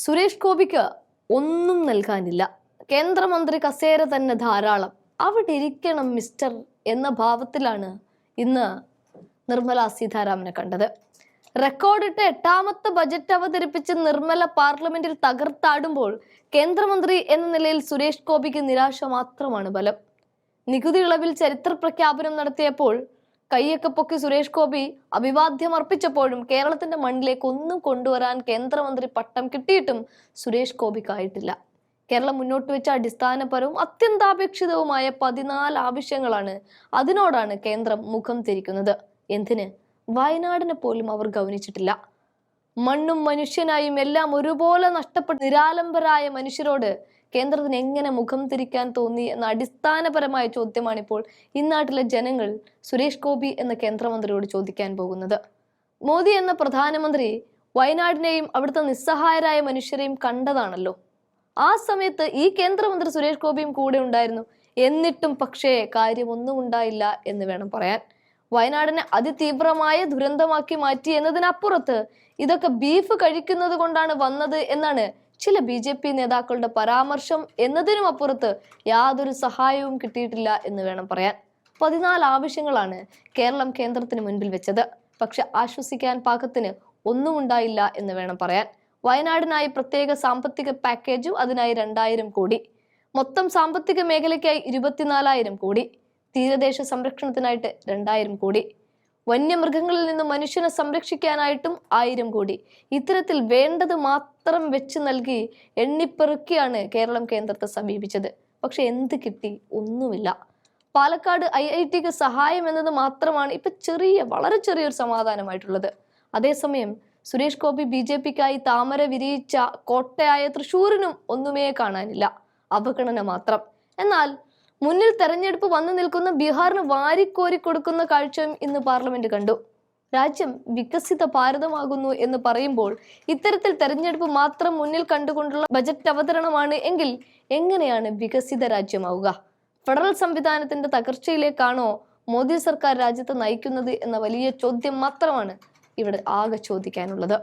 സുരേഷ് ഗോപിക്ക് ഒന്നും നൽകാനില്ല. കേന്ദ്രമന്ത്രി കസേര തന്നെ ധാരാളം. അവിടെ ഇരിക്കണം മിസ്റ്റർ എന്ന ഭാവത്തിലാണ് ഇന്ന് നിർമ്മല സീതാരാമനെ കണ്ടത്. റെക്കോർഡിട്ട് 8ാമത്തെ ബജറ്റ് അവതരിപ്പിച്ച് നിർമ്മല പാർലമെന്റിൽ തകർത്താടുമ്പോൾ കേന്ദ്രമന്ത്രി എന്ന നിലയിൽ സുരേഷ് ഗോപിക്ക് നിരാശ മാത്രമാണ് ബലം. നികുതി ഇളവിൽ ചരിത്ര പ്രഖ്യാപനം നടത്തിയപ്പോൾ കൈയൊക്കെ പൊക്കി സുരേഷ് ഗോപി അഭിവാദ്യം അർപ്പിച്ചപ്പോഴും കേരളത്തിന്റെ മണ്ണിലേക്ക് ഒന്നും കൊണ്ടുവരാൻ കേന്ദ്രമന്ത്രി പട്ടം കിട്ടിയിട്ടും സുരേഷ് ഗോപിക്കായിട്ടില്ല. കേരളം മുന്നോട്ട് വെച്ച അടിസ്ഥാനപരവും അത്യന്താപേക്ഷിതവുമായ 14 ആവശ്യങ്ങളാണ്. അതിനോടാണ് കേന്ദ്രം മുഖം തിരിക്കുന്നത്. എന്തിന്? വയനാടിനെ പോലും അവർ ഗൗനിച്ചിട്ടില്ല. മണ്ണും മനുഷ്യനായും എല്ലാം ഒരുപോലെ നഷ്ടപ്പെട്ട നിരാലംബരായ മനുഷ്യരോട് കേന്ദ്രത്തിന് എങ്ങനെ മുഖം തിരിക്കാൻ തോന്നി എന്ന അടിസ്ഥാനപരമായ ചോദ്യമാണിപ്പോൾ ഇന്നാട്ടിലെ ജനങ്ങൾ സുരേഷ് ഗോപി എന്ന കേന്ദ്രമന്ത്രിയോട് ചോദിക്കാൻ പോകുന്നത്. മോദി എന്ന പ്രധാനമന്ത്രി വയനാടിനെയും അവിടുത്തെ നിസ്സഹായരായ മനുഷ്യരെയും കണ്ടതാണല്ലോ. ആ സമയത്ത് ഈ കേന്ദ്രമന്ത്രി സുരേഷ് ഗോപിയും കൂടെ ഉണ്ടായിരുന്നു. എന്നിട്ടും പക്ഷേ കാര്യമൊന്നും ഉണ്ടായില്ല എന്ന് വേണം പറയാൻ. വയനാടിനെ അതിതീവ്രമായ ദുരന്തമാക്കി മാറ്റി എന്നതിനപ്പുറത്ത് ഇതൊക്കെ ബീഫ് കഴിക്കുന്നത് കൊണ്ടാണ് വന്നത് എന്നാണ് ചില BJP നേതാക്കളുടെ പരാമർശം എന്നതിനും അപ്പുറത്ത് യാതൊരു സഹായവും കിട്ടിയിട്ടില്ല എന്ന് വേണം പറയാൻ. 14 ആവശ്യങ്ങളാണ് കേരളം കേന്ദ്രത്തിന് മുൻപിൽ വെച്ചത്. പക്ഷെ ആശ്വസിക്കാൻ പാകത്തിന് ഒന്നും ഉണ്ടായില്ല എന്ന് വേണം പറയാൻ. വയനാടിനായി പ്രത്യേക സാമ്പത്തിക പാക്കേജും അതിനായി 2000 കോടി, മൊത്തം സാമ്പത്തിക മേഖലയ്ക്കായി 24,000 കോടി, തീരദേശ സംരക്ഷണത്തിനായിട്ട് 2000 കോടി, വന്യമൃഗങ്ങളിൽ നിന്ന് മനുഷ്യനെ സംരക്ഷിക്കാനായിട്ടും 1000 കോടി. ഇത്തരത്തിൽ വേണ്ടത് മാത്രം വെച്ച് നൽകി എണ്ണിപ്പെറുക്കിയാണ് കേരളം കേന്ദ്രത്തെ സമീപിച്ചത്. പക്ഷെ എന്ത് കിട്ടി? ഒന്നുമില്ല. പാലക്കാട് IITക്ക് സഹായം എന്നത് മാത്രമാണ് ഇപ്പൊ വളരെ ചെറിയൊരു സമാധാനമായിട്ടുള്ളത്. അതേസമയം സുരേഷ് ഗോപി BJPക്കായി താമര വിരിയിച്ച കോട്ടയായ തൃശ്ശൂരിനും ഒന്നുമേ കാണാനില്ല, അവഗണന മാത്രം. എന്നാൽ മുന്നിൽ തെരഞ്ഞെടുപ്പ് വന്നു നിൽക്കുന്ന ബീഹാറിന് വാരിക്കോരി കൊടുക്കുന്ന കാഴ്ചയും ഇന്ന് പാർലമെന്റ് കണ്ടു. രാജ്യം വികസിത ഭാരതമാകുന്നു എന്ന് പറയുമ്പോൾ ഇത്തരത്തിൽ തെരഞ്ഞെടുപ്പ് മാത്രം മുന്നിൽ കണ്ടുകൊണ്ടുള്ള ബജറ്റ് അവതരണമാണ് എങ്കിൽ എങ്ങനെയാണ് വികസിത രാജ്യമാവുക? ഫെഡറൽ സംവിധാനത്തിന്റെ തകർച്ചയിലേക്കാണോ മോദി സർക്കാർ രാജ്യത്തെ നയിക്കുന്നത് എന്ന വലിയ ചോദ്യം മാത്രമാണ് ഇവിടെ ആകെ ചോദിക്കാനുള്ളത്.